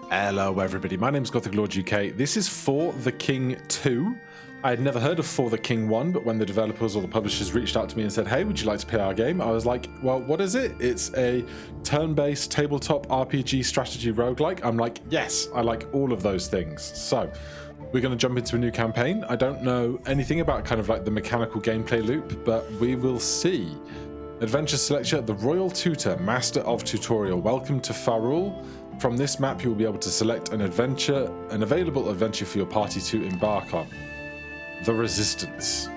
Hello everybody, my name's Gothic Lord UK. This is For the King 2. I had never heard of For the King 1, but when the developers or the publishers reached out to me and said, hey, would you like to play our game? I was like, well, what is it? It's a turn-based tabletop RPG strategy roguelike. I'm like, yes, I like all of those things. So we're going to jump into a new campaign. I don't know anything about kind of like the mechanical gameplay loop, but we will see. Adventure selector, the Royal Tutor, Master of Tutorial. Welcome to Fahrul. From this map, you will be able to select an available adventure for your party to embark on. The Resistance.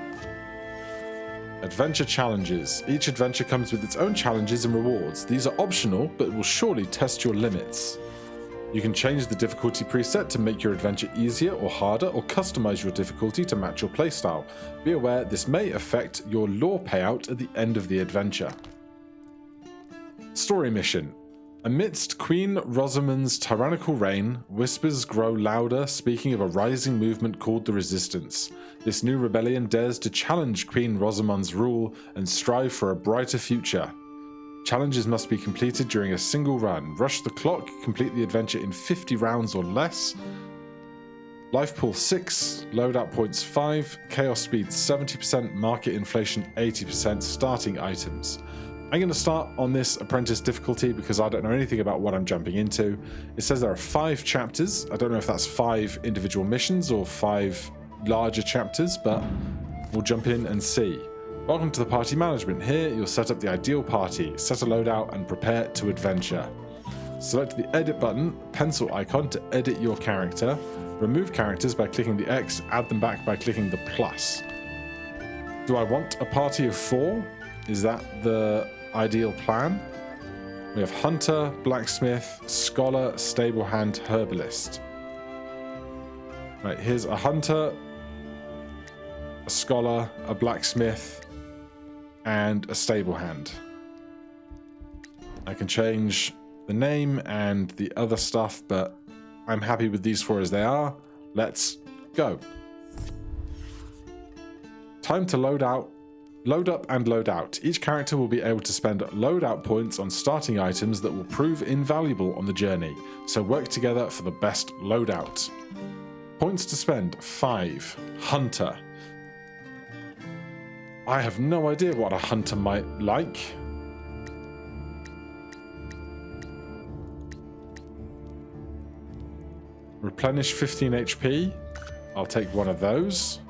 Adventure challenges. Each adventure comes with its own challenges and rewards. These are optional, but will surely test your limits. You can change the difficulty preset to make your adventure easier or harder, or customize your difficulty to match your playstyle. Be aware this may affect your lore payout at the end of the adventure. Story mission. Amidst Queen Rosamund's tyrannical reign, whispers grow louder, speaking of a rising movement called the Resistance. This new rebellion dares to challenge Queen Rosamund's rule and strive for a brighter future. Challenges must be completed during a single run. Rush the clock, complete the adventure in 50 rounds or less. Life pool 6, loadout points 5, chaos speed 70%, market inflation 80%, starting items. I'm going to start on this apprentice difficulty because I don't know anything about what I'm jumping into. It says there are 5 chapters. I don't know if that's 5 individual missions or 5 larger chapters, but we'll jump in and see. Welcome to the party management. Here you'll set up the ideal party, set a loadout and prepare to adventure. Select the edit button, pencil icon to edit your character. Remove characters by clicking the X, add them back by clicking the plus. Do I want a party of 4? Is that the ideal plan? We have Hunter, Blacksmith, Scholar, Stable Hand, Herbalist. Right, here's a Hunter, a Scholar, a Blacksmith, and a Stable Hand. I can change the name and the other stuff, but I'm happy with these 4 as they are. Let's go. Time to load up and load out. Each character will be able to spend loadout points on starting items that will prove invaluable on the journey, so work together for the best loadout. Points to spend, 5. Hunter. I have no idea what a hunter might like. Replenish 15 HP. I'll take one of those.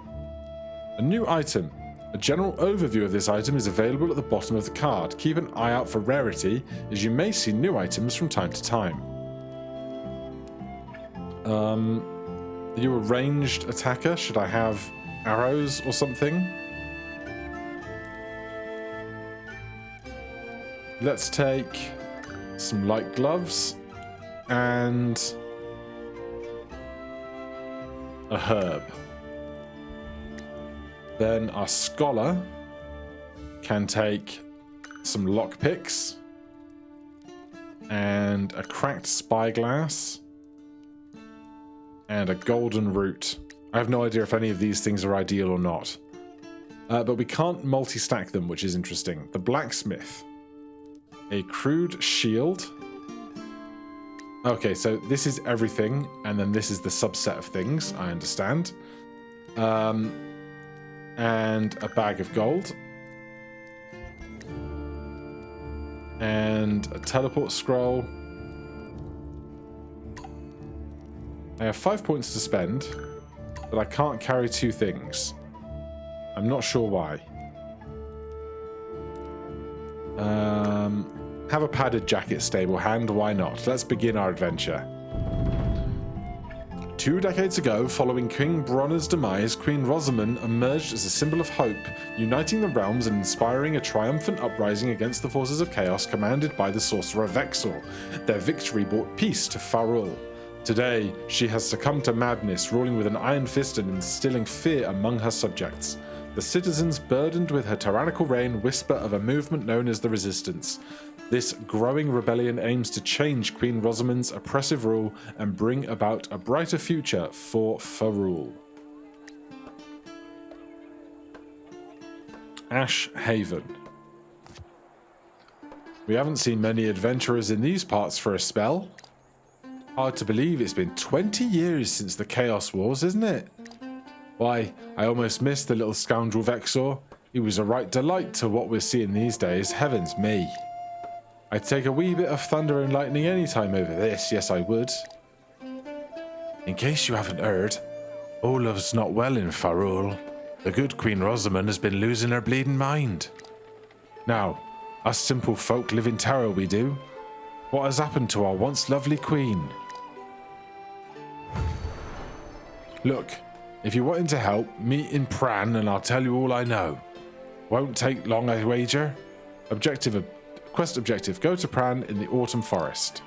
A new item. A general overview of this item is available at the bottom of the card. Keep an eye out for rarity, as you may see new items from time to time. Are you a ranged attacker? Should I have arrows or something? Let's take some light gloves and a herb. Then our Scholar can take some lockpicks and a cracked spyglass and a golden root. I have no idea if any of these things are ideal or not. But we can't multi-stack them, which is interesting. The Blacksmith. A crude shield. Okay, so this is everything, and then this is the subset of things, I understand. And a bag of gold. And a teleport scroll. I have 5 points to spend, but I can't carry 2 things. I'm not sure why. Have a padded jacket, Stable Hand, why not? Let's begin our adventure. 2 decades ago, following King Bronner's demise, Queen Rosamund emerged as a symbol of hope, uniting the realms and inspiring a triumphant uprising against the forces of chaos commanded by the sorcerer Vexor. Their victory brought peace to Fahrul. Today, she has succumbed to madness, ruling with an iron fist and instilling fear among her subjects. The citizens, burdened with her tyrannical reign, whisper of a movement known as the Resistance. This growing rebellion aims to change Queen Rosamund's oppressive rule and bring about a brighter future for Fahrul. Ash Haven. We haven't seen many adventurers in these parts for a spell. Hard to believe it's been 20 years since the Chaos Wars, isn't it? Why, I almost missed the little scoundrel Vexor. He was a right delight to what we're seeing these days, heavens me. I'd take a wee bit of thunder and lightning any time over this, yes I would. In case you haven't heard, Olaf's not well in Fahrul. The good Queen Rosamund has been losing her bleeding mind. Now, us simple folk live in terror, we do. What has happened to our once lovely queen? Look, if you're wanting to help, meet in Pran and I'll tell you all I know. Won't take long, I wager. Quest objective, go to Pran in the Autumn Forest.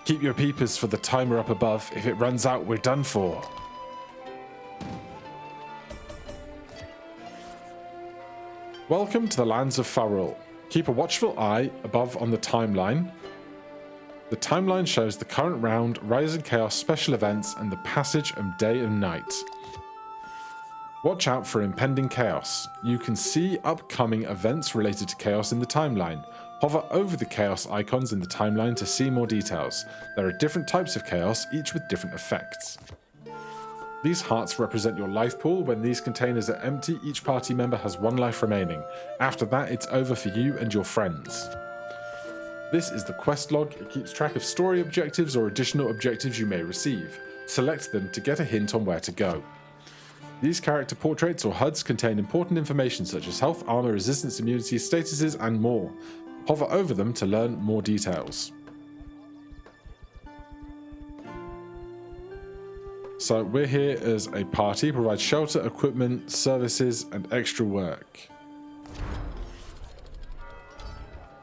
Keep your peepers for the timer up above. If it runs out, we're done for. Welcome to the lands of Fahrul. Keep a watchful eye above on the timeline. The timeline shows the current round, Rising Chaos special events, and the passage of day and night. Watch out for impending chaos. You can see upcoming events related to chaos in the timeline. Hover over the chaos icons in the timeline to see more details. There are different types of chaos, each with different effects. These hearts represent your life pool. When these containers are empty, each party member has 1 life remaining. After that, it's over for you and your friends. This is the quest log. It keeps track of story objectives or additional objectives you may receive. Select them to get a hint on where to go. These character portraits or HUDs contain important information such as health, armor, resistance, immunity, statuses, and more. Hover over them to learn more details. So we're here as a party, provide shelter, equipment, services, and extra work.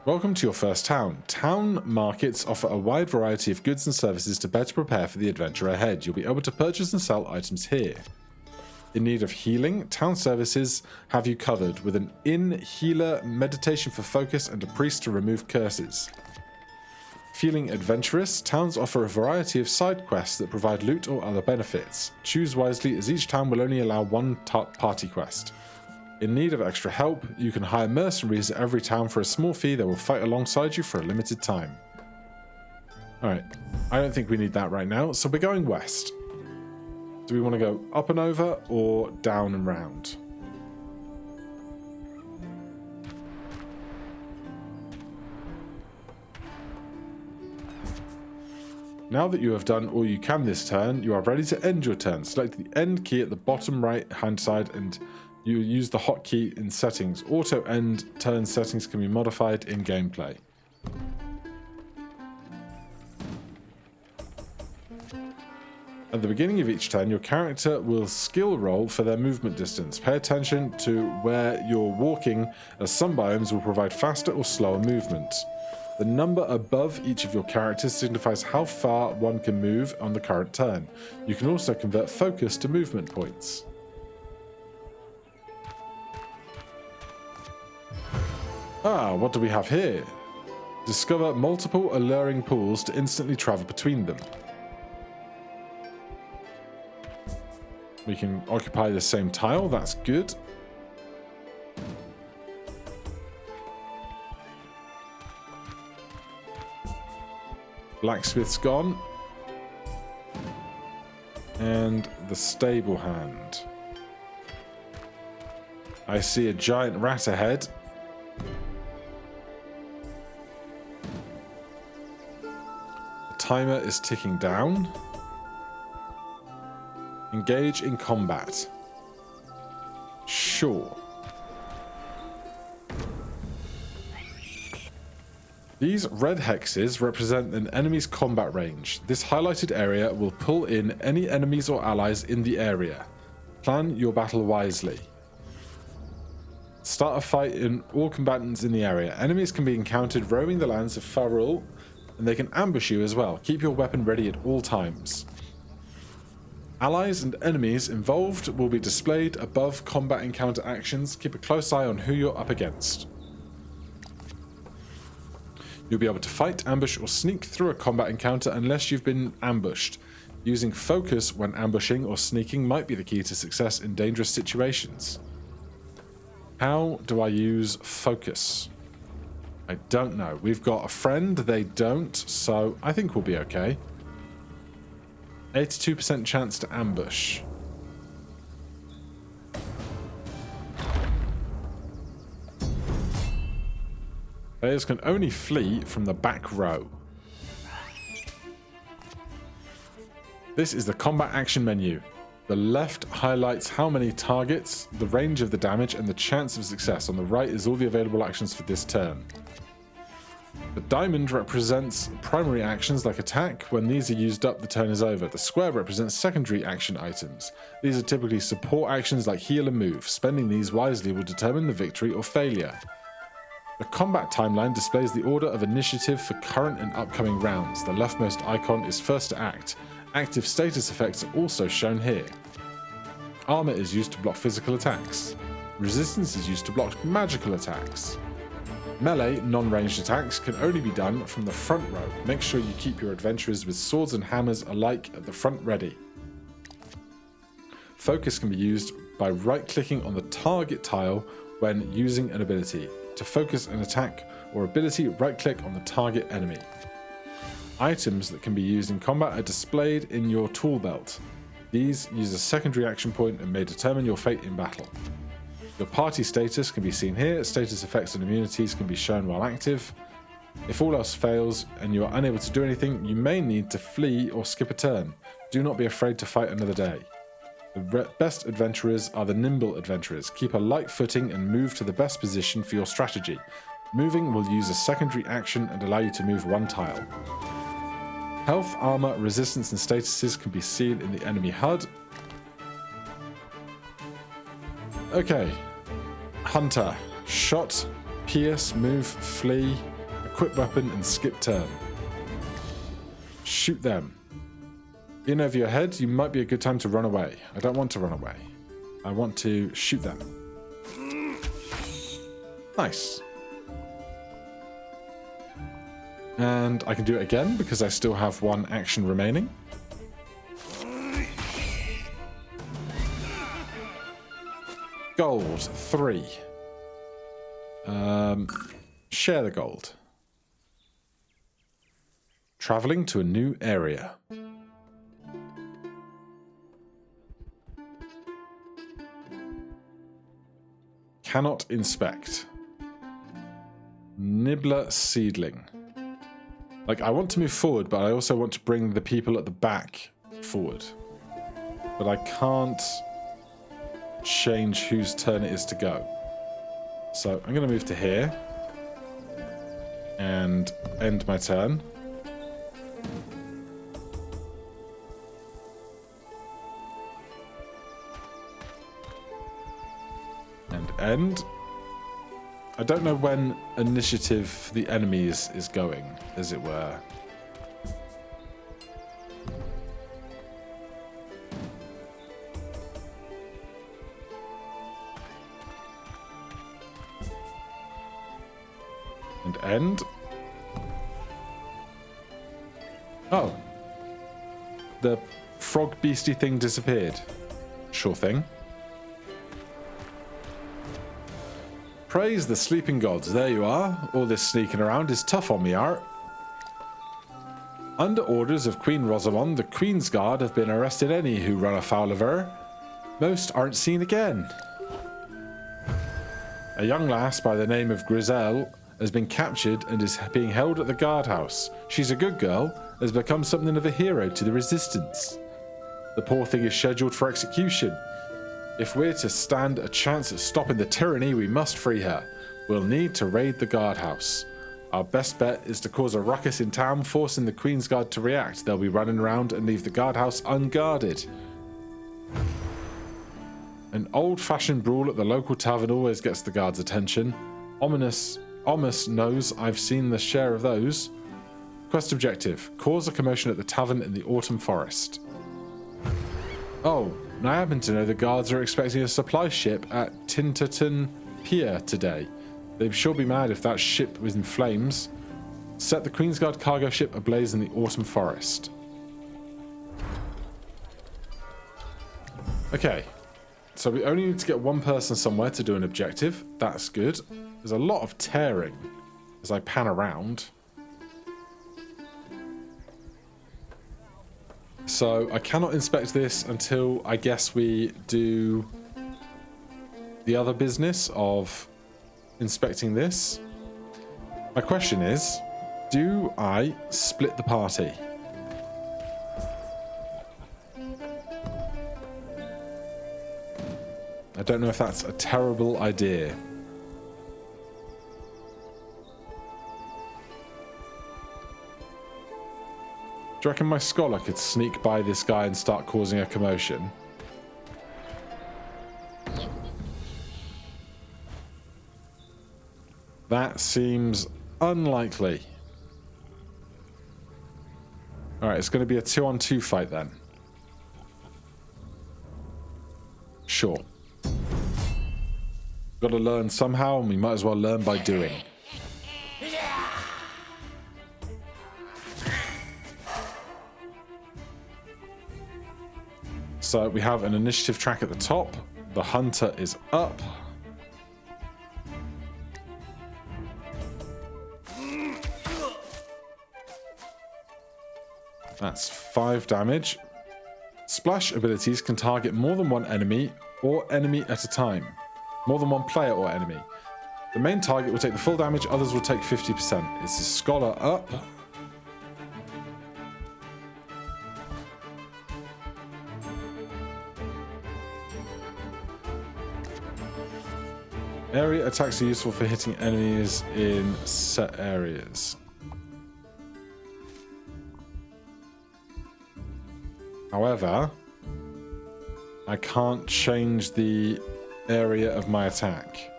Welcome to your first town. Town markets offer a wide variety of goods and services to better prepare for the adventure ahead. You'll be able to purchase and sell items here. In need of healing, town services have you covered with an inn, healer, meditation for focus, and a priest to remove curses. Feeling adventurous, towns offer a variety of side quests that provide loot or other benefits. Choose wisely as each town will only allow 1 party quest. In need of extra help, you can hire mercenaries at every town for a small fee that will fight alongside you for a limited time. Alright, I don't think we need that right now, so we're going west. Do we want to go up and over or down and round? Now that you have done all you can this turn, you are ready to end your turn. Select the end key at the bottom right hand side and you use the hotkey in settings. Auto end turn settings can be modified in gameplay. At the beginning of each turn, your character will skill roll for their movement distance. Pay attention to where you're walking, as some biomes will provide faster or slower movement. The number above each of your characters signifies how far one can move on the current turn. You can also convert focus to movement points. What do we have here? Discover multiple alluring pools to instantly travel between them. We can occupy the same tile, that's good. Blacksmith's gone. And the stable hand. I see a giant rat ahead. The timer is ticking down. Engage in combat. Sure. These red hexes represent an enemy's combat range. This highlighted area will pull in any enemies or allies in the area. Plan your battle wisely. Start a fight in all combatants in the area. Enemies can be encountered roaming the lands of Fahrul, and they can ambush you as well. Keep your weapon ready at all times. Allies and enemies involved will be displayed above combat encounter actions. Keep a close eye on who you're up against. You'll be able to fight, ambush, or sneak through a combat encounter unless you've been ambushed. Using focus when ambushing or sneaking might be the key to success in dangerous situations. How do I use focus? I don't know. We've got a friend, they don't, so I think we'll be okay. 82% chance to ambush. Players can only flee from the back row. This is the combat action menu. The left highlights how many targets, the range of the damage, and the chance of success. On the right is all the available actions for this turn. The diamond represents primary actions like attack. When these are used up, the turn is over. The square represents secondary action items. These are typically support actions like heal and move. Spending these wisely will determine the victory or failure. The combat timeline displays the order of initiative for current and upcoming rounds. The leftmost icon is first to act. Active status effects are also shown here. Armor is used to block physical attacks. Resistance is used to block magical attacks. Melee, non-ranged attacks can only be done from the front row. Make sure you keep your adventurers with swords and hammers alike at the front ready. Focus can be used by right-clicking on the target tile when using an ability. To focus an attack or ability, right-click on the target enemy. Items that can be used in combat are displayed in your tool belt. These use a secondary action point and may determine your fate in battle. Your party status can be seen here. Status effects and immunities can be shown while active. If all else fails and you are unable to do anything, you may need to flee or skip a turn. Do not be afraid to fight another day. The best adventurers are the nimble adventurers. Keep a light footing and move to the best position for your strategy. Moving will use a secondary action and allow you to move one tile. Health, armor, resistance, and statuses can be seen in the enemy HUD. Okay. Hunter. Shot, pierce, move, flee, equip weapon, and skip turn. Shoot them. In over your head, you might be a good time to run away. I don't want to run away. I want to shoot them. Nice. And I can do it again because I still have one action remaining. Gold, 3. Share the gold. Traveling to a new area. Cannot inspect. Nibbler seedling. Like, I want to move forward, but I also want to bring the people at the back forward. But I can't change whose turn it is to go. So I'm going to move to here and end my turn. And end. I don't know when initiative the enemies is going, as it were. And end. Oh. The frog beastie thing disappeared. Sure thing. Praise the sleeping gods. There you are. All this sneaking around is tough on me, art. Under orders of Queen Rosamond, the Queen's Guard have been arrested any who run afoul of her. Most aren't seen again. A young lass by the name of Griselle has been captured and is being held at the guardhouse. She's a good girl, has become something of a hero to the resistance. The poor thing is scheduled for execution. If we're to stand a chance at stopping the tyranny, we must free her. We'll need to raid the guardhouse. Our best bet is to cause a ruckus in town, forcing the Queen's Guard to react. They'll be running around and leave the guardhouse unguarded. An old-fashioned brawl at the local tavern always gets the guards' attention. Ominous knows I've seen the share of those. Quest objective: cause a commotion at the tavern in the autumn forest. Oh, and I happen to know the guards are expecting a supply ship at Tinterton Pier today. They'd sure be mad if that ship was in flames. Set the Queen's Guard cargo ship ablaze in the autumn forest. Okay, so we only need to get one person somewhere to do an objective. That's good. There's a lot of tearing as I pan around. So I cannot inspect this until I guess we do the other business of inspecting this. My question is, do I split the party? I don't know if that's a terrible idea. Do you reckon my scholar could sneak by this guy and start causing a commotion? That seems unlikely. Alright, it's going to be a 2-on-2 fight then. Sure. Got to learn somehow, and we might as well learn by doing. So we have an initiative track at the top. The hunter is up. That's 5 damage. Splash abilities can target more than one enemy or enemy at a time. More than one player or enemy. The main target will take the full damage, others will take 50%. It's the scholar up. Area attacks are useful for hitting enemies in set areas. However, I can't change the area of my attack.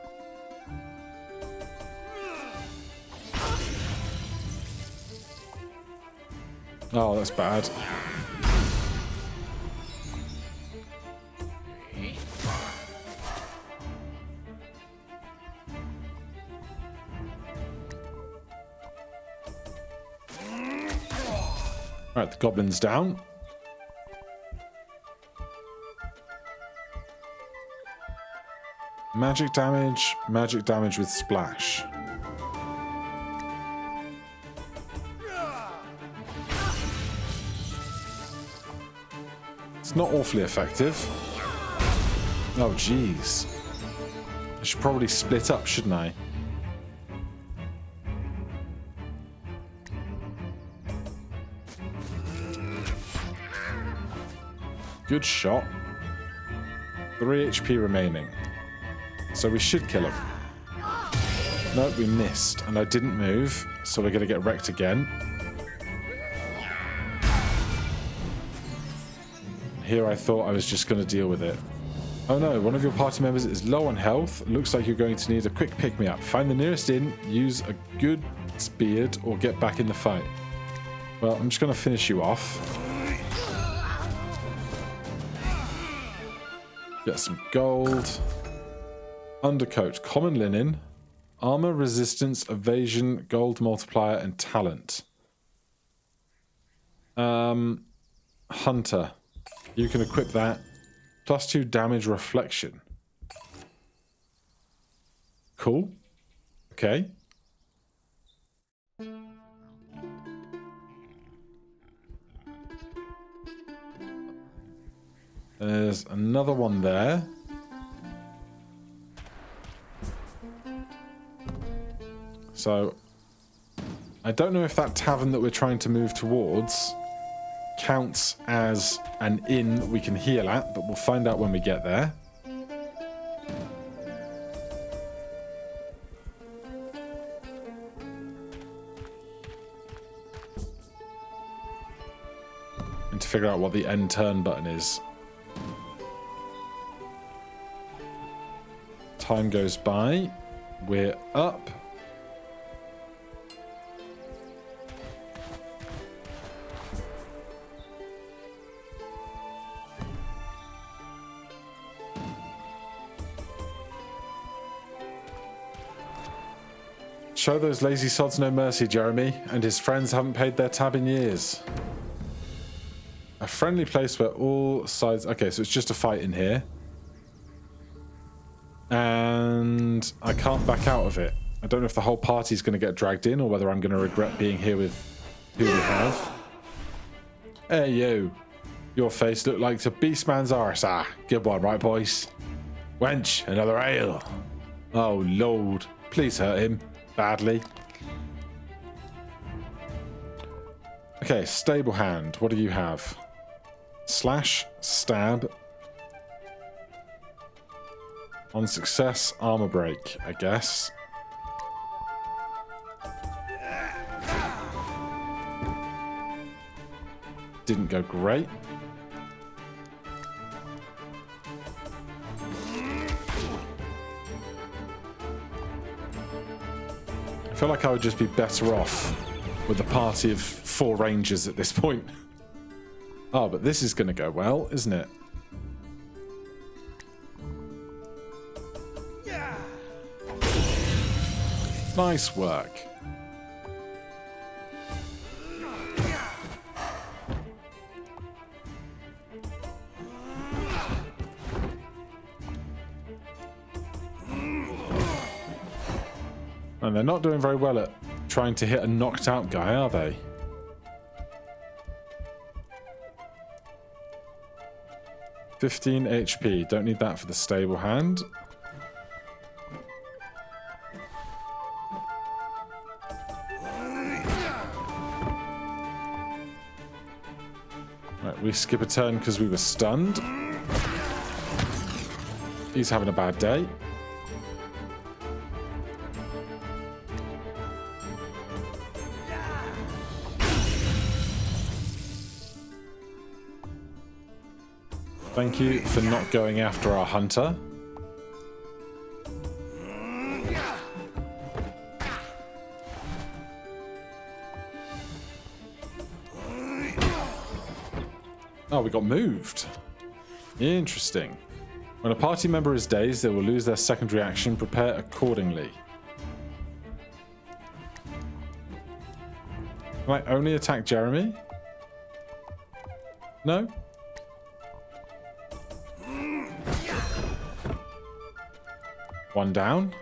Oh, that's bad. Alright, the goblin's down. Magic damage with splash. It's not awfully effective. Oh, jeez. I should probably split up, shouldn't I? Good shot. 3 HP remaining. So we should kill him. No, we missed, and I didn't move, so we're going to get wrecked again. Here I thought I was just going to deal with it. Oh no, one of your party members is low on health. Looks like you're going to need a quick pick-me-up. Find the nearest inn, use a good beard, or get back in the fight. Well, I'm just going to finish you off. Get some gold. Undercoat, common linen, armor, resistance, evasion, gold multiplier, and talent. Hunter. You can equip that. +2 damage reflection. Cool. Okay. There's another one there. So, I don't know if that tavern that we're trying to move towards counts as an inn we can heal at, but we'll find out when we get there. And to figure out what the end turn button is. Time goes by. We're up. Show those lazy sods no mercy, Jeremy, and his friends haven't paid their tab in years. A friendly place where all sides... Okay, so it's just a fight in here. And I can't back out of it. I don't know if the whole party's going to get dragged in or whether I'm going to regret being here with who we have. Hey, you. Your face looked like the beastman's arse. Ah, good one, right, boys? Wench, another ale. Oh, Lord. Please hurt him. Badly. Okay, stable hand. What do you have? Slash, stab. On success, armor break, I guess. Didn't go great. I feel like I would just be better off with a party of 4 rangers at this point. Oh, but this is going to go well, isn't it? Nice work. And they're not doing very well at trying to hit a knocked out guy, are they? $15 HP. Don't need that for the stable hand. Right, we skip a turn because we were stunned. He's having a bad day. Thank you for not going after our hunter. Oh, we got moved. Interesting. When a party member is dazed, they will lose their secondary action. Prepare accordingly. Can I only attack Jeremy? No? One down.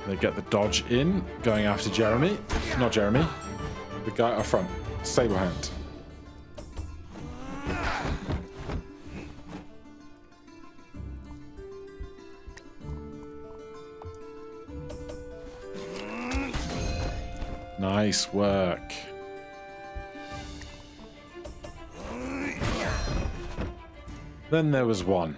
They get the dodge in, going after Jeremy. Not Jeremy. The guy up front. Stable hand. Nice work. Then there was one.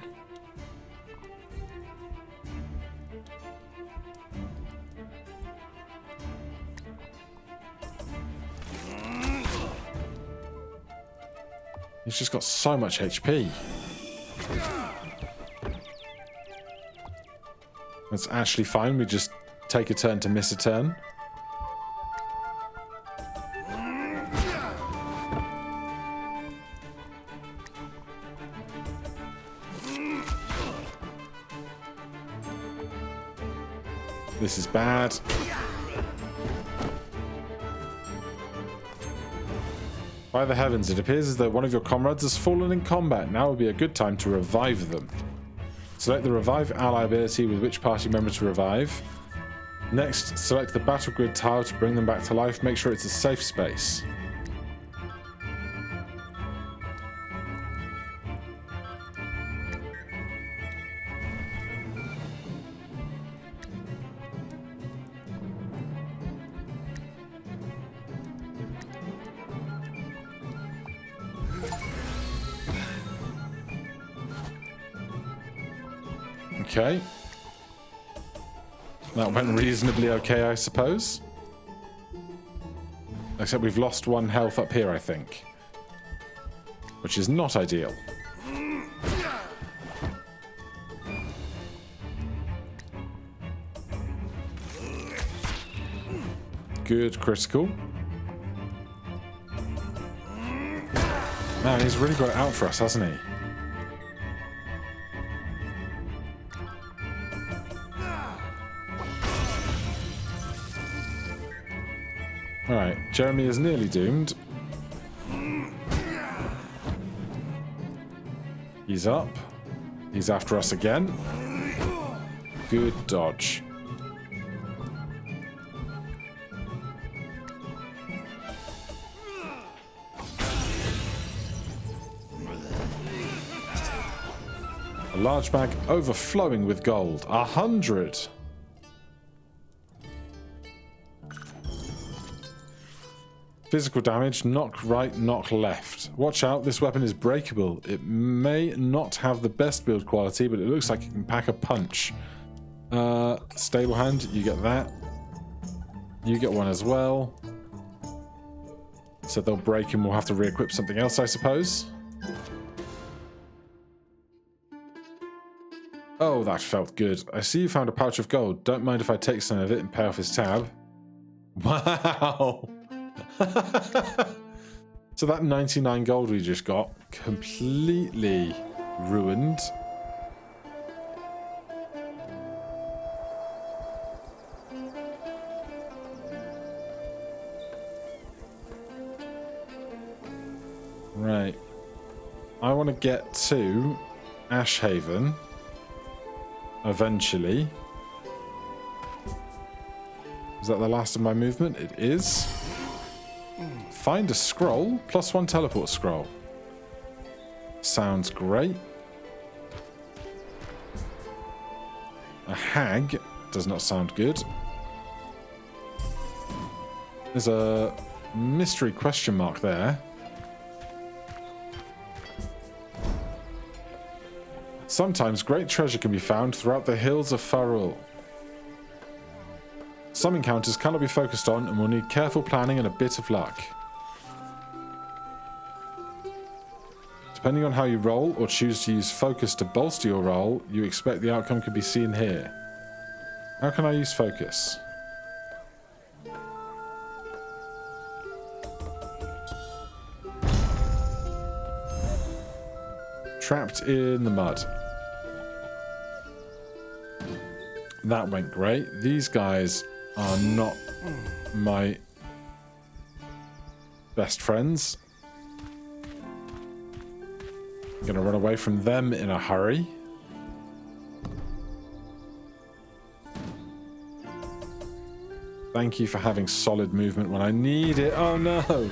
He's just got so much HP. That's actually fine. We just take a turn to miss a turn. This is bad. By the heavens, it appears as though one of your comrades has fallen in combat. Now would be a good time to revive them. Select the revive ally ability with which party member to revive. Next, select the battle grid tile to bring them back to life. Make sure it's a safe space. Okay. That went reasonably okay, I suppose. Except we've lost 1 health up here, I think. Which is not ideal. Good critical. Man, he's really got it out for us, hasn't he? Alright, Jeremy is nearly doomed. He's up. He's after us again. Good dodge. A large bag overflowing with gold. 100. Physical damage, knock right, knock left. Watch out, this weapon is breakable. It may not have the best build quality, but it looks like it can pack a punch. Stable hand, you get that. You get one as well. So they'll break and we'll have to re-equip something else, I suppose. Oh, that felt good. I see you found a pouch of gold. Don't mind if I take some of it and pay off his tab. Wow! So that 99 gold we just got, completely ruined. Right. I want to get to Ashhaven eventually. Is that the last of my movement? It is. Find a scroll. +1 teleport scroll. Sounds great. A hag. Does not sound good. There's a mystery question mark there. Sometimes great treasure can be found throughout the hills of Fahrul. Some encounters cannot be focused on and will need careful planning and a bit of luck. Depending on how you roll or choose to use focus to bolster your roll, you expect the outcome could be seen here. How can I use focus? Trapped in the mud. That went great. These guys are not my best friends. I'm gonna run away from them in a hurry. Thank you for having solid movement when I need it. Oh no!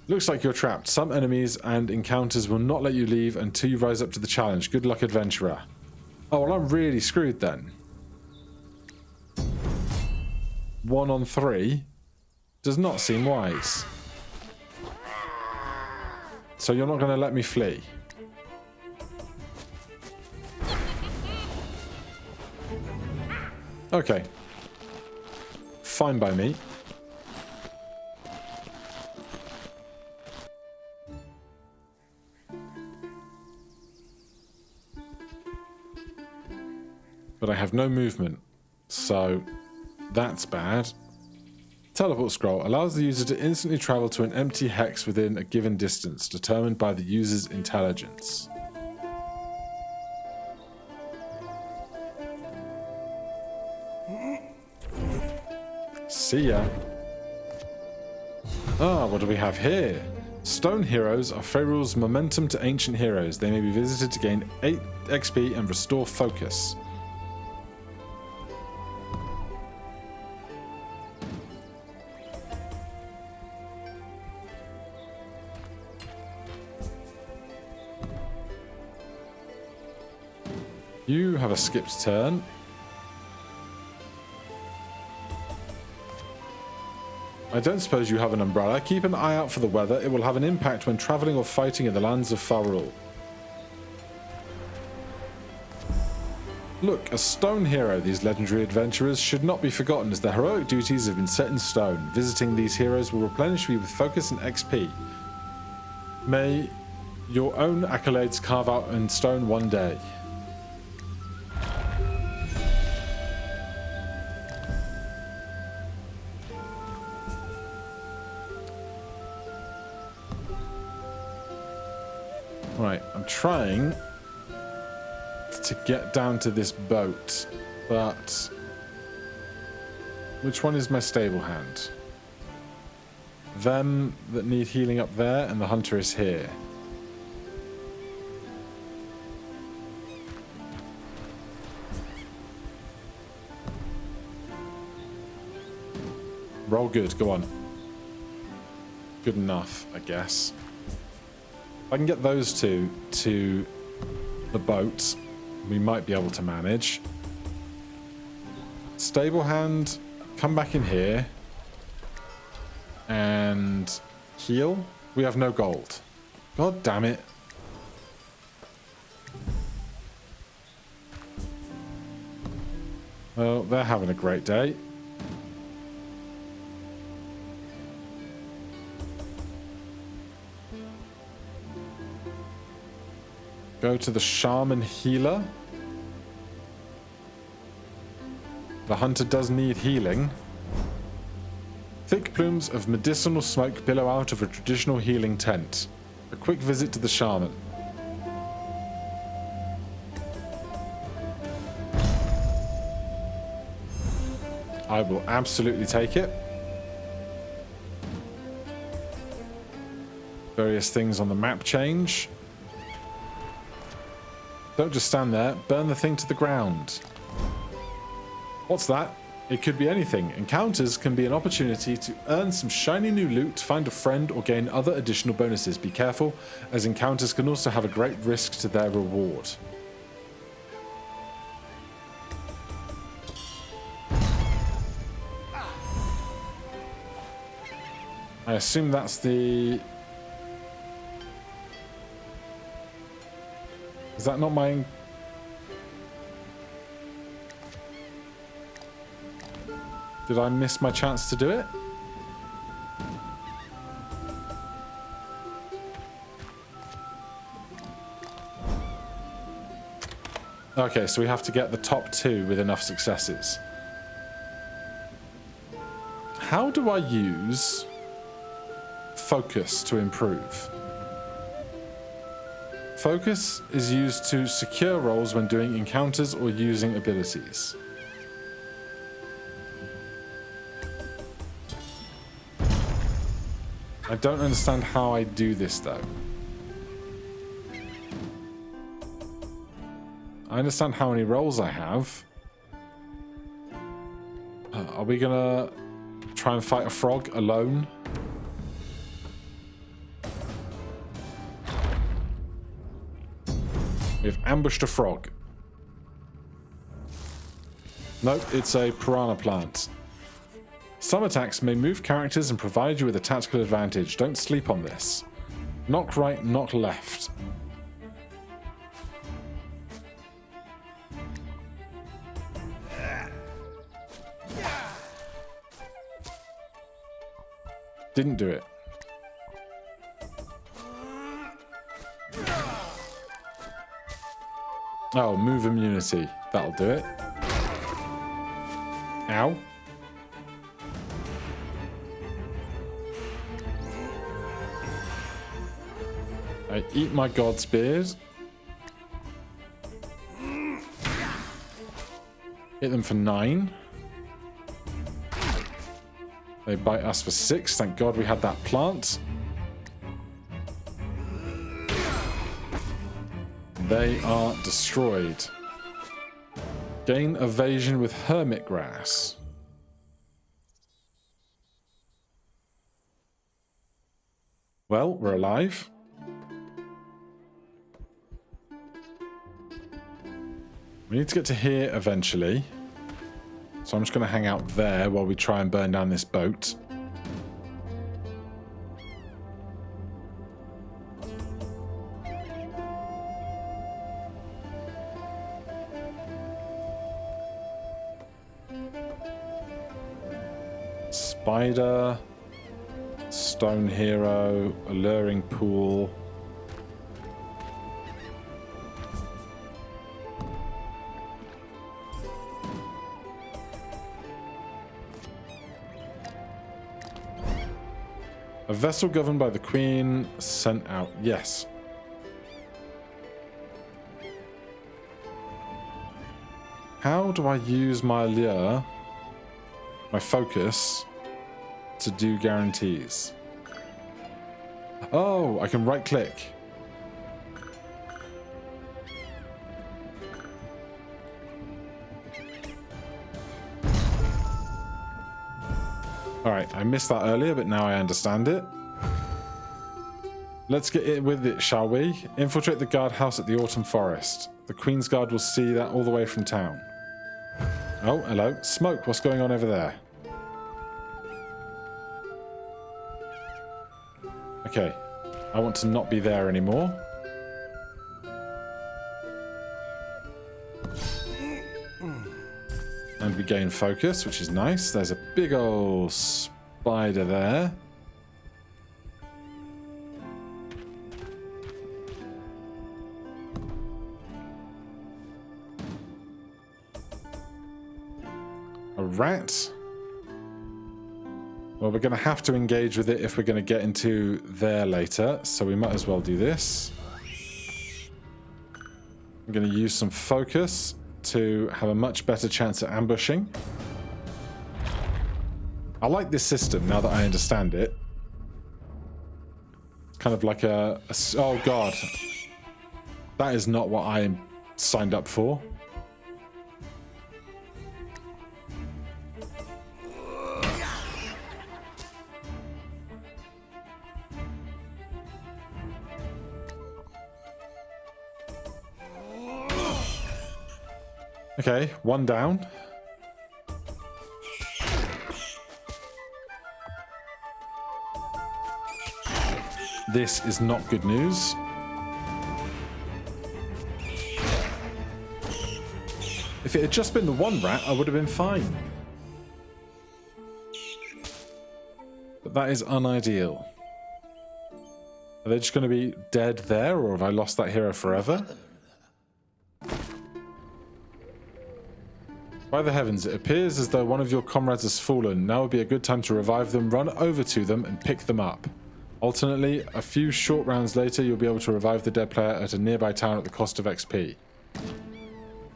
Looks like you're trapped. Some enemies and encounters will not let you leave until you rise up to the challenge. Good luck, adventurer. Oh, well, I'm really screwed then. 1 on 3 does not seem wise. So you're not going to let me flee? Okay. Fine by me. But I have no movement, so that's bad. Teleport scroll allows the user to instantly travel to an empty hex within a given distance, determined by the user's intelligence. See ya. Ah, what do we have here? Stone heroes are Fahrul's momentum to ancient heroes. They may be visited to gain 8 XP and restore focus. You have a skipped turn. I don't suppose you have an umbrella. Keep an eye out for the weather. It will have an impact when traveling or fighting in the lands of Fahrul. Look, a stone hero. These legendary adventurers should not be forgotten as their heroic duties have been set in stone. Visiting these heroes will replenish you with focus and XP. May your own accolades carve out in stone one day. Right, I'm trying to get down to this boat, but which one is my stable hand? Them that need healing up there, and the hunter is here. Roll good. Go on. Good enough, I guess. If I can get those two to the boat, we might be able to manage. Stable hand, come back in here and heal. We have no gold. God damn it. Well, they're having a great day. Go to the shaman healer. The hunter does need healing. Thick plumes of medicinal smoke billow out of a traditional healing tent. A quick visit to the shaman. I will absolutely take it. Various things on the map change. Don't just stand there. Burn the thing to the ground. What's that? It could be anything. Encounters can be an opportunity to earn some shiny new loot, find a friend, or gain other additional bonuses. Be careful, as encounters can also have a great risk to their reward. I assume that's the... Is that not my... Did I miss my chance to do it? Okay, so we have to get the top 2 with enough successes. How do I use focus to improve? Focus is used to secure rolls when doing encounters or using abilities. I don't understand how I do this, though. I understand how many rolls I have. Are we gonna try and fight a frog alone? We've ambushed a frog. Nope, it's a piranha plant. Some attacks may move characters and provide you with a tactical advantage. Don't sleep on this. Knock right, knock left. Didn't do it. Oh, move immunity. That'll do it. Ow. I eat my god's beard. Hit them for 9. They bite us for 6. Thank God we had that plant. They are destroyed. Gain evasion with hermit grass. Well, we're alive. We need to get to here eventually. So I'm just going to hang out there while we try and burn down this boat. Spider, stone hero, alluring pool. A vessel governed by the Queen sent out. Yes. How do I use my allure, my focus, to do guarantees? Oh, I can right click. Alright, I missed that earlier, but now I understand it. Let's get in with it, shall we? Infiltrate the guardhouse at the Autumn Forest. The Queen's Guard will see that all the way from town. Oh, hello. Smoke, what's going on over there? Okay, I want to not be there anymore. And we gain focus, which is nice. There's a big old spider there. A rat. Well, we're going to have to engage with it if we're going to get into there later, so we might as well do this. I'm going to use some focus to have a much better chance at ambushing. I like this system now that I understand it. It's kind of like a oh god. That is not what I signed up for. Okay, one down. This is not good news. If it had just been the one rat, I would have been fine. But that is unideal. Are they just going to be dead there, or have I lost that hero forever? By the heavens, it appears as though one of your comrades has fallen. Now would be a good time to revive them, run over to them, and pick them up. Alternately, a few short rounds later, you'll be able to revive the dead player at a nearby town at the cost of XP.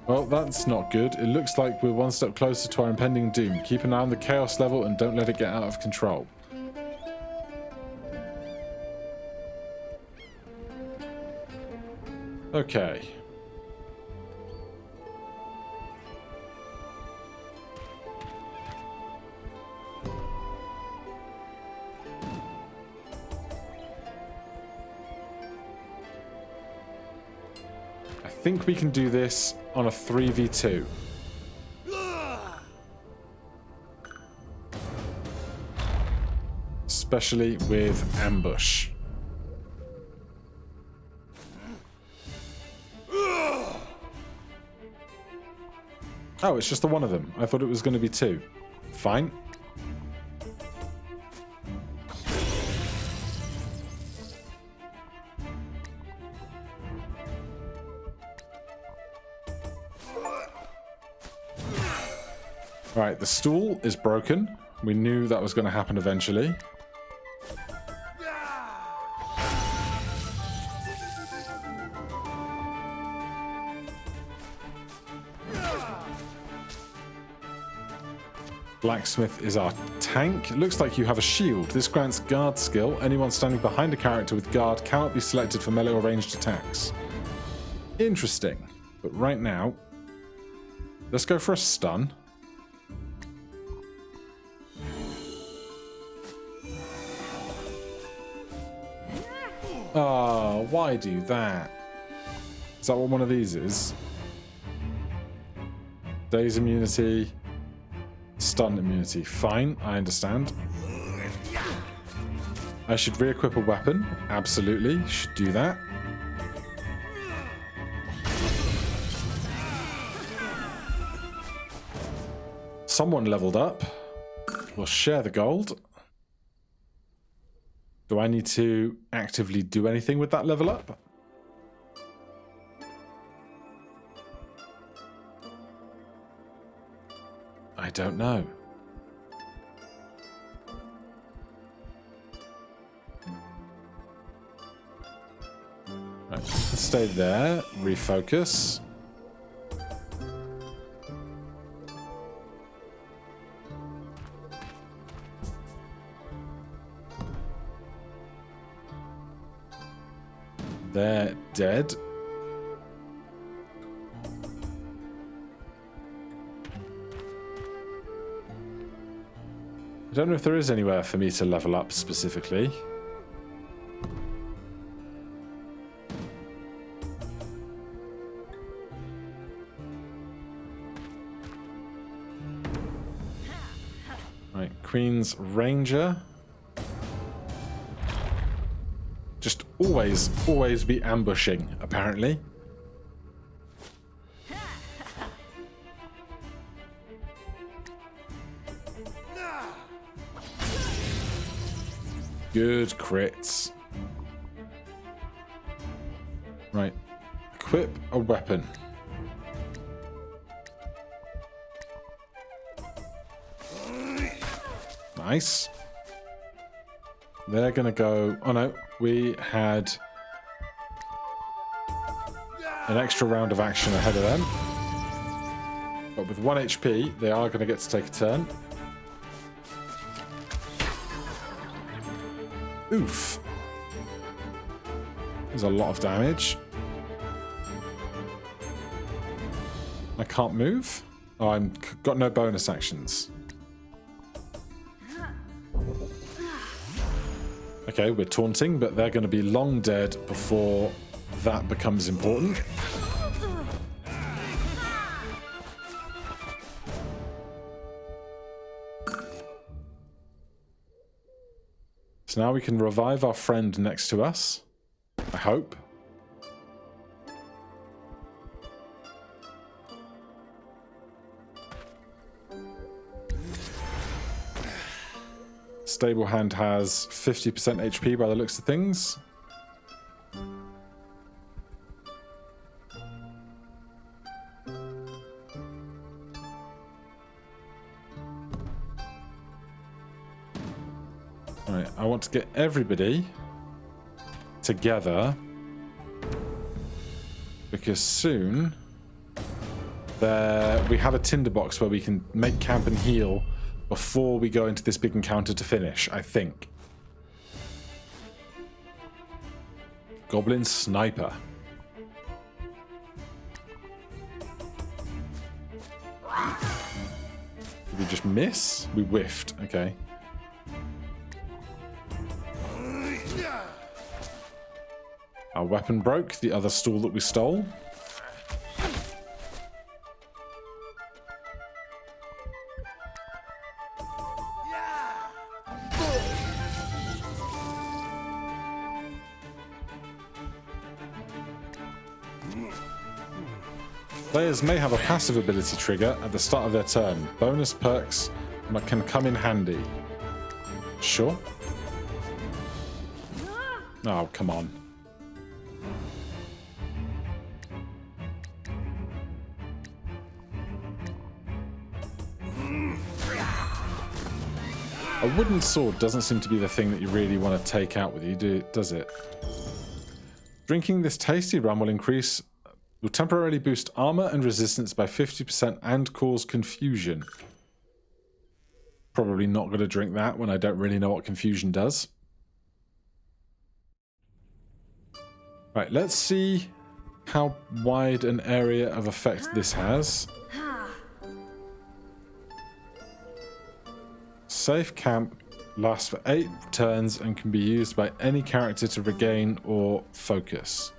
Well, that's not good. It looks like we're one step closer to our impending doom. Keep an eye on the chaos level and don't let it get out of control. Okay. I think we can do this on a 3v2. Especially with ambush. Oh, it's just the one of them. I thought it was going to be two. Fine. Right, the stool is broken. We knew that was going to happen eventually. Blacksmith is our tank. It looks like you have a shield. This grants guard skill. Anyone standing behind a character with guard cannot be selected for melee or ranged attacks. Interesting. But right now, let's go for a stun. Oh, why do that? Is that what one of these is? Daze immunity. Stun immunity. Fine, I understand. I should re-equip a weapon. Absolutely, should do that. Someone leveled up. We'll share the gold. Do I need to actively do anything with that level up? I don't know. Right, let's stay there. Refocus. They're dead. I don't know if there is anywhere for me to level up specifically. Right, Queen's Ranger. Just always be ambushing, apparently. Good crits. Right. Equip a weapon. Nice. They're going to go... Oh no, we had an extra round of action ahead of them. But with 1 HP, they are going to get to take a turn. Oof. There's a lot of damage. I can't move? Oh, I've got no bonus actions. Okay, we're taunting, but they're going to be long dead before that becomes important. So now we can revive our friend next to us. I hope. Stable hand has 50% HP by the looks of things. Right, I want to get everybody together because soon we have a tinderbox where we can make camp and heal before we go into this big encounter to finish, I think. Goblin Sniper. Did we just miss? We whiffed. Okay. Our weapon broke, the other stool that we stole. Players may have a passive ability trigger at the start of their turn. Bonus perks can come in handy. Sure. Oh, come on. A wooden sword doesn't seem to be the thing that you really want to take out with you, does it? Drinking this tasty rum will temporarily boost armor and resistance by 50% and cause confusion. Probably not going to drink that when I don't really know what confusion does. Right, let's see how wide an area of effect this has. Safe camp lasts for 8 turns and can be used by any character to regain or focus.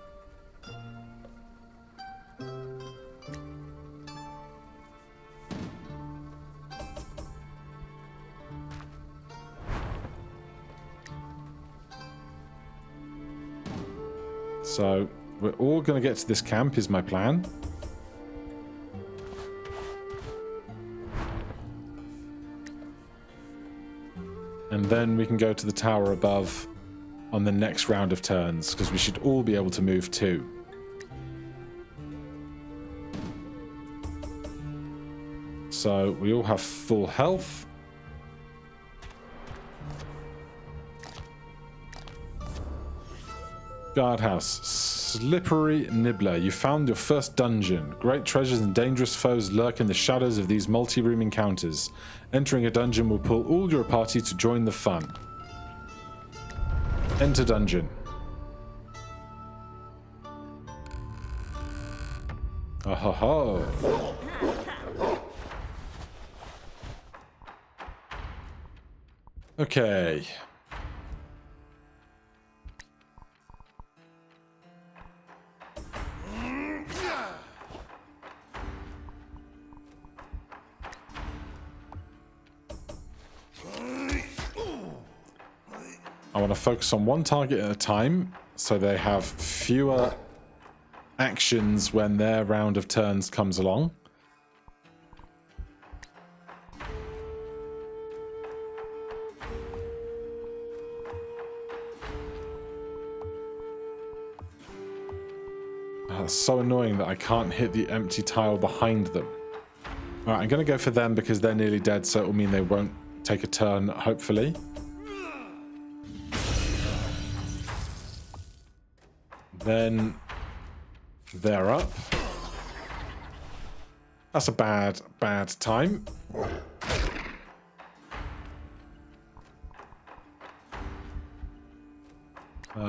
So we're all going to get to this camp is my plan. And then we can go to the tower above on the next round of turns, because we should all be able to move too. So we all have full health. Guardhouse. Slippery Nibbler. You found your first dungeon. Great treasures and dangerous foes lurk in the shadows of these multi-room encounters. Entering a dungeon will pull all your party to join the fun. Enter dungeon. Oh ho ho. Okay. I want to focus on one target at a time so they have fewer actions when their round of turns comes along. It's so annoying that I can't hit the empty tile behind them. Alright, I'm going to go for them because they're nearly dead, so it will mean they won't take a turn, hopefully. Then they're up. That's a bad time. We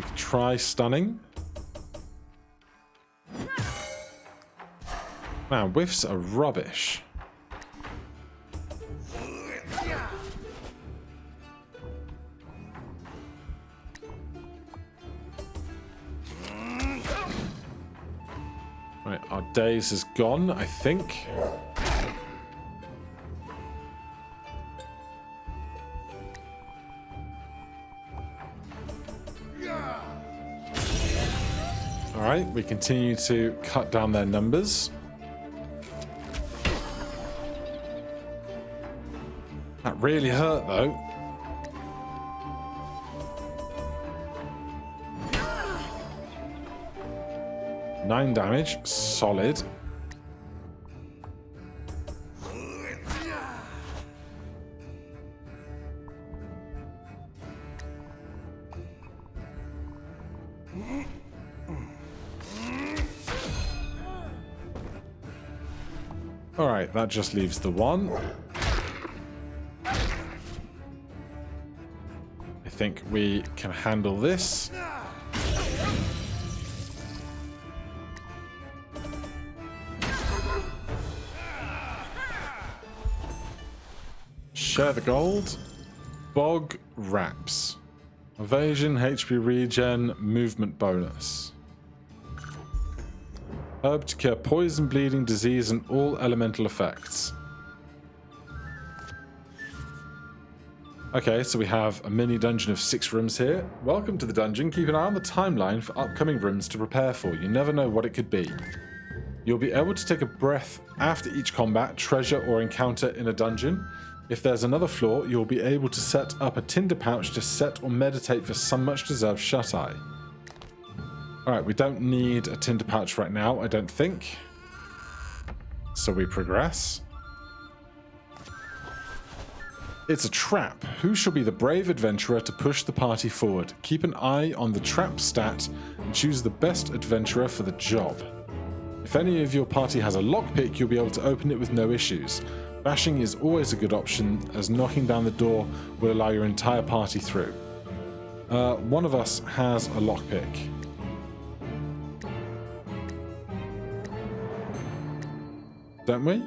can try stunning. Man, whiffs are rubbish. Right, our daze is gone, I think. Alright, we continue to cut down their numbers. That really hurt, though. Nine damage, solid. All right, that just leaves the one. I think we can handle this. Share the gold. Bog wraps. Evasion, HP regen, movement bonus. Herb to cure poison, bleeding, disease, and all elemental effects. Okay, so we have a mini dungeon of 6 rooms here. Welcome to the dungeon. Keep an eye on the timeline for upcoming rooms to prepare for. You never know what it could be. You'll be able to take a breath after each combat, treasure, or encounter in a dungeon. If there's another floor, you'll be able to set up a tinder pouch to set or meditate for some much-deserved shut-eye. Alright, we don't need a tinder pouch right now, I don't think. So we progress. It's a trap. Who shall be the brave adventurer to push the party forward? Keep an eye on the trap stat and choose the best adventurer for the job. If any of your party has a lockpick, you'll be able to open it with no issues. Bashing is always a good option, as knocking down the door will allow your entire party through. One of us has a lockpick. Don't we?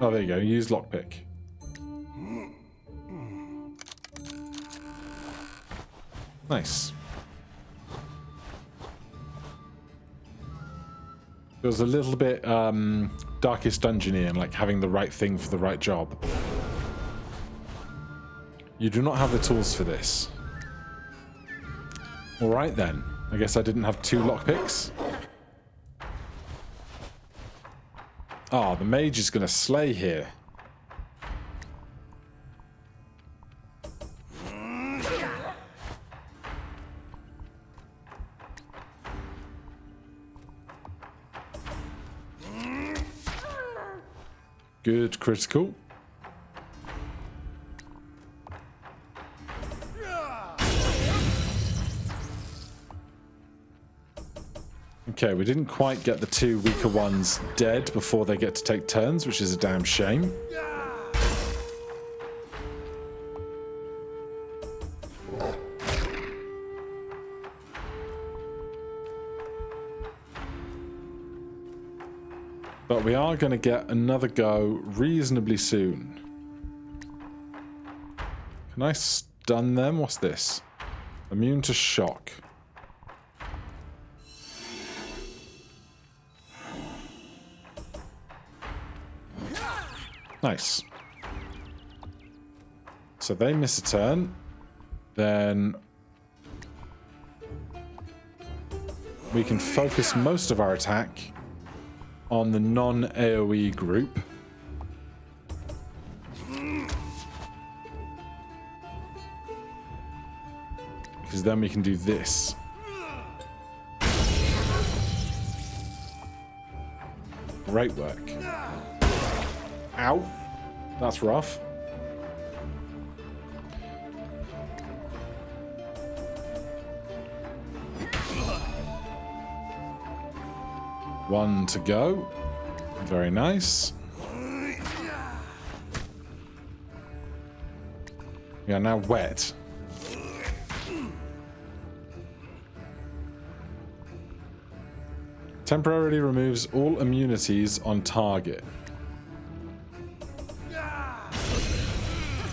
Oh, there you go. Use lockpick. Nice. It was a little bit Darkest Dungeon-y and like having the right thing for the right job. You do not have the tools for this. Alright then. I guess I didn't have 2 lockpicks. Ah, the mage is going to slay here. Good critical. Okay, we didn't quite get the 2 weaker ones dead before they get to take turns, which is a damn shame. But we are going to get another go reasonably soon. Can I stun them? What's this? Immune to shock. Nice. So they miss a turn. Then we can focus most of our attack on the non-AoE group. Because then we can do this. Great work. Ow. That's rough. One to go. Very nice. We are now wet. Temporarily removes all immunities on target.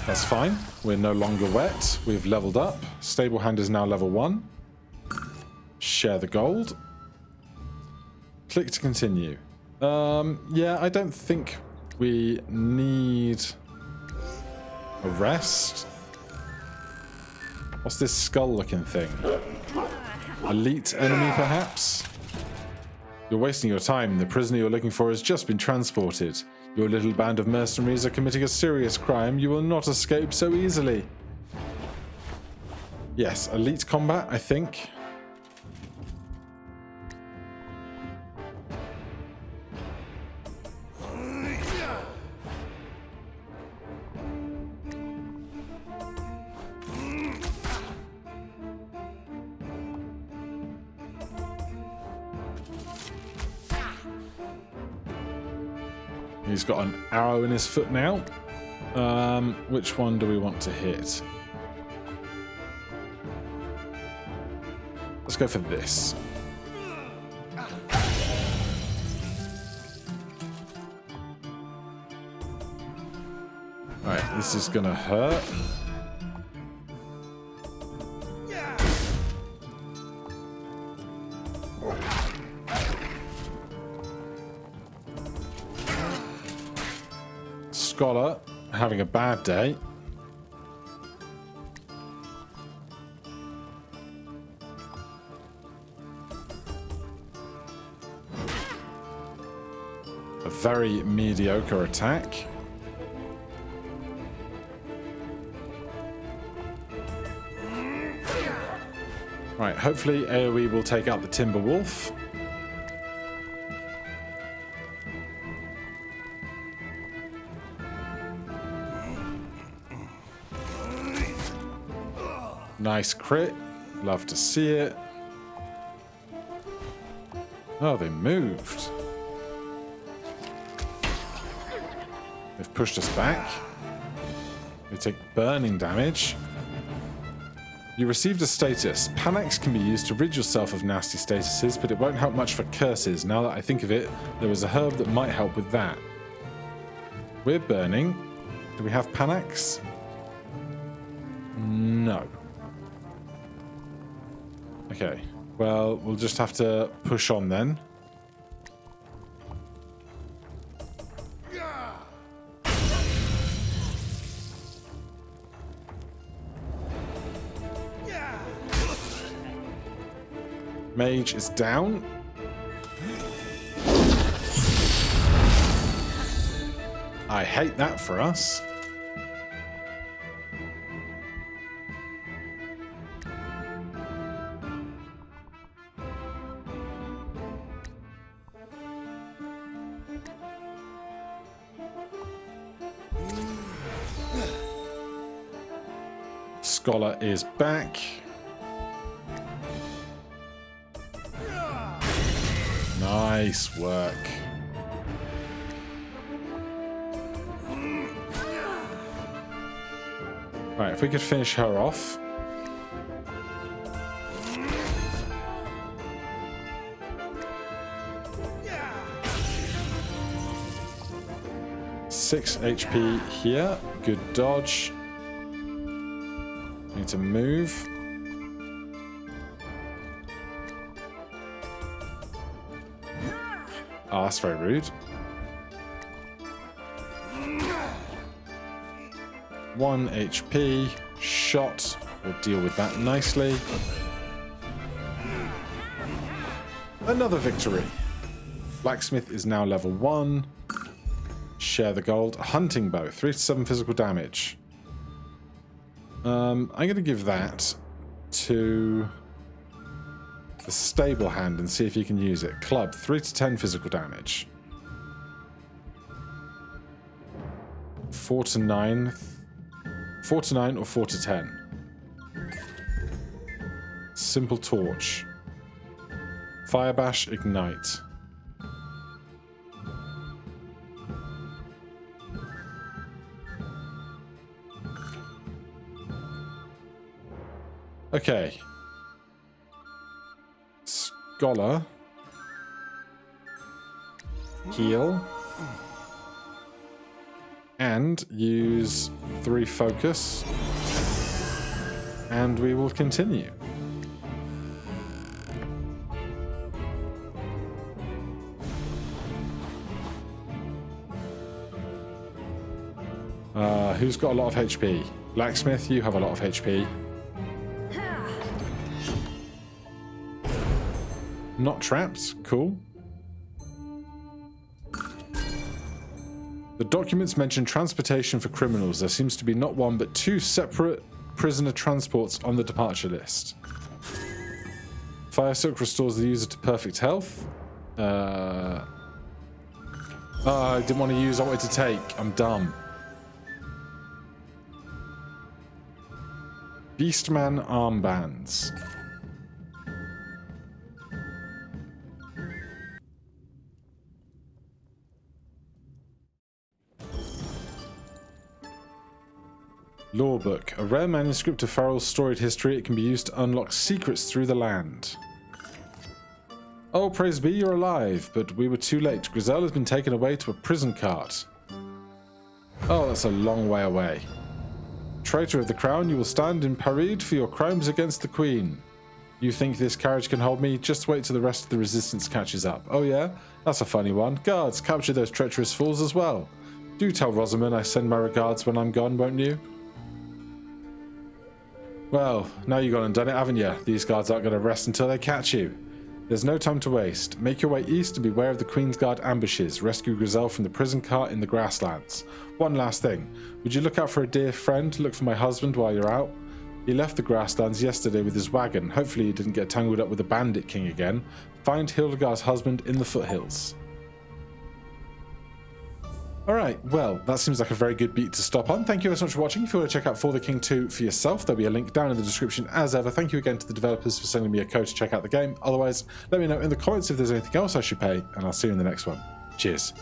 That's fine. We're no longer wet. We've leveled up. Stable hand is now level 1. Share the gold. Click to continue. Yeah, I don't think we need a rest. What's this skull-looking thing? Elite enemy, perhaps? You're wasting your time. The prisoner you're looking for has just been transported. Your little band of mercenaries are committing a serious crime. You will not escape so easily. Yes, elite combat, I think. He's got an arrow in his foot now. Which one do we want to hit? Let's go for this. Alright, this is gonna hurt. Scholar having a bad day. A very mediocre attack. Right, hopefully AoE will take out the Timber Wolf. Nice crit. Love to see it. Oh, they moved. They've pushed us back. They take burning damage. You received a status. Panax can be used to rid yourself of nasty statuses, but it won't help much for curses. Now that I think of it, there was a herb that might help with that. We're burning. Do we have Panax? No. Okay, well, we'll just have to push on then. Mage is down. I hate that for us. Scholar is back. Nice work. Right, if we could finish her off. Six HP here. Good dodge. need to move. Oh, that's very rude. 1 HP. Shot. We'll deal with that nicely. Another victory. Blacksmith is now level 1. Share the gold. Hunting bow. 3 to 7 physical damage. I'm going to give that to the stable hand and see if you can use it. Club. 3 to 10 physical damage. 4 to 9. 4 to 9 or 4 to 10. Simple torch. Fire bash, ignite. Okay. Scholar. Heal. And use 3 focus. And we will continue. Who's got a lot of HP? Blacksmith, you have a lot of HP. Not trapped. Cool. The documents mention transportation for criminals. There seems to be not 1 but 2 separate prisoner transports on the departure list. Fire Silk restores the user to perfect health. I didn't want to use. I wanted to take. I'm dumb. Beastman armbands. Lore book. A rare manuscript of Fahrul's storied history. It can be used to unlock secrets through the land. Oh, praise be, you're alive, but we were too late. Grizel has been taken away to a prison cart. Oh, that's a long way away. Traitor of the crown, you will stand in parade for your crimes against the queen. You think this carriage can hold me? Just wait till the rest of the resistance catches up. Oh yeah? That's a funny one. Guards, capture those treacherous fools as well. Do tell Rosamund I send my regards when I'm gone, won't you? Well, now you've gone and done it, haven't you? These guards aren't going to rest until they catch you. There's no time to waste. Make your way east and beware of the Queen's Guard ambushes. Rescue Grizel from the prison cart in the grasslands. One last thing. Would you look out for a dear friend? Look for my husband while you're out. He left the grasslands yesterday with his wagon. Hopefully he didn't get tangled up with the Bandit King again. Find Hildegard's husband in the foothills. Alright, well, that seems like a very good beat to stop on. Thank you very much for watching. If you want to check out For the King 2 for yourself, there'll be a link down in the description as ever. Thank you again to the developers for sending me a code to check out the game. Otherwise, let me know in the comments if there's anything else I should pay, and I'll see you in the next one. Cheers.